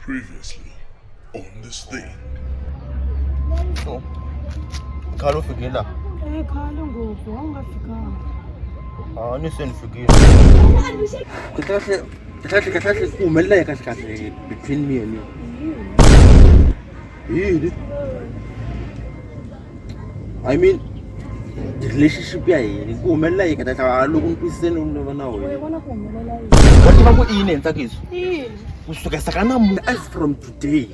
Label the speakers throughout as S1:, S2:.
S1: Previously on this thing.
S2: So, khalo fikile.
S3: Khalo ngoku awungafikanga.
S2: Ni senifikile. Kahle kumeleka kahle between me and you. Yini? I mean, the relationship ya yini kumeleka kahle aloku ntiseni unona wena.
S3: Uyabona kumelela yini?
S2: Wathi baku entakiso.
S3: Yini?
S2: Kusuka sakana as from today.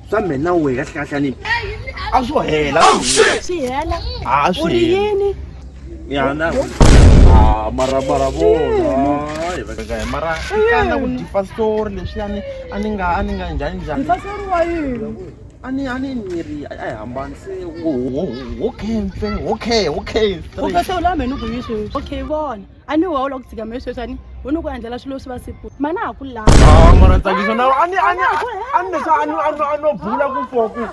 S2: Same nawe kahle kahle ni. Awusohela.
S3: Sihela.
S2: Uri
S3: yini?
S2: Yana. Mara bona. Mara kana ku difa story leswi ani nga njhani.
S3: Difa story wa yini?
S2: Ani niri ay hambani se okay.
S3: Ukase ulameni ukuyisho. Okay bona. Ani wa ulokutsika mesho ani. Wena ukuyandlela swilo swa sipo. Mana akula.
S2: Mara tsakiso na ani bhula ku foku.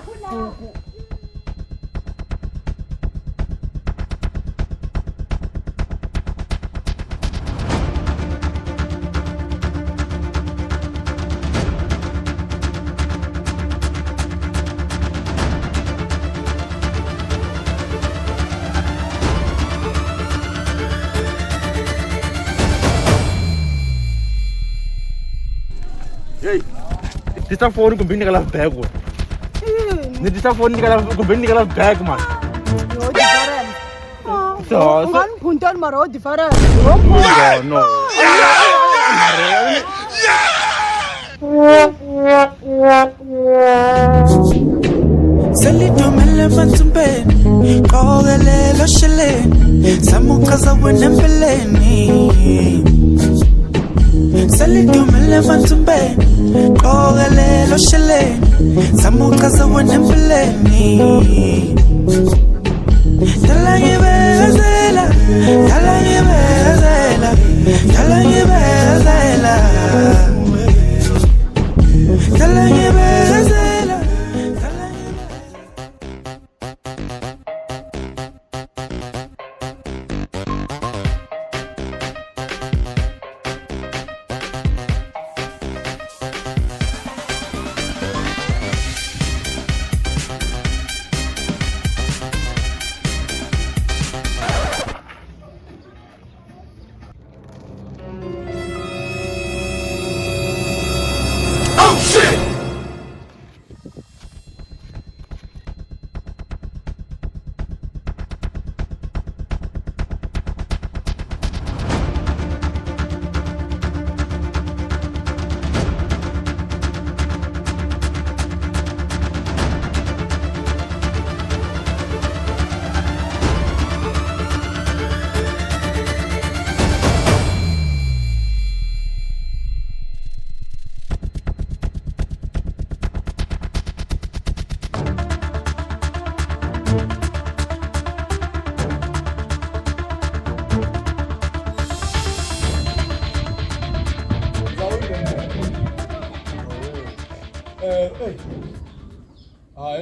S2: Hey, dita phone kumbe ndika la bag wo. Ni dita phone ndika la bag man.
S3: Yo different.
S2: So
S3: Ngani phuntan mara different.
S2: No.
S4: Selidomele mantumbeni qogelelo sheleni samuqhaza wena empeleni Selidomele mantumbeni qogelelo sheleni samuqhaza wena empeleni Dala ngibezela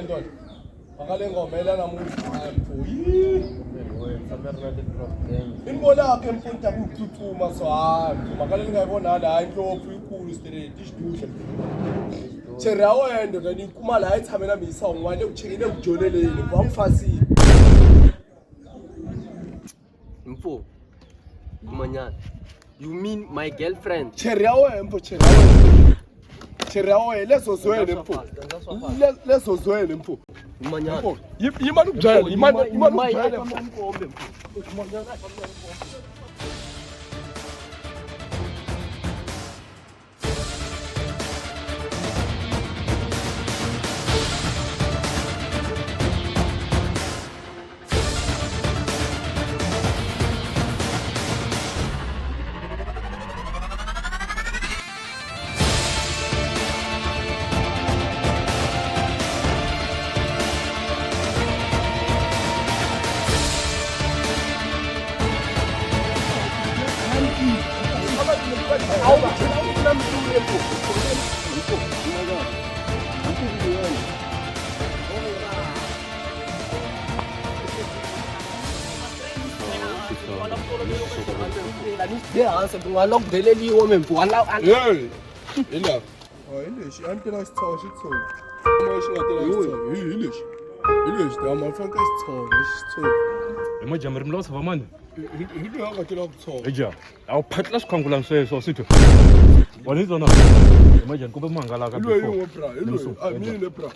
S5: Ndoda. Akale ngoma elana muntu amfuyi. Imbola yakhe empunta ukuthuthuma so makale ngayibona la inhlophu ikhulu straight isiduhle. Cherawo ndoda nikuma la ayithamela misa ngwane uchekele ujoleleni kwangifasile.
S6: Mfo. Kumanyana. You mean my girlfriend?
S5: Cherawo leso zwele mfo. Leso zwele mfo.
S6: Kumanyana.
S5: Yimani ujayela, yimani ujayela mfo.
S6: Yeah, answer to unlock the lady woman for allow.
S5: Hey, enough. Hi lexi a ni tela xitshova xitshova xi nga tela xitshova hi lexi dama fanele ka xitshova xitshova
S2: Hi majambu ri mi lava ku tshova mani?
S5: hi loyi a nga tela ku tshova
S2: Eja, a wu phatla swikhwangulani sweswo swi twa. Wa ni tsona? Hi majambu kumbe mi hangalaka
S5: hi loyi
S2: before?
S5: yin'we bra hi loyi a mine bra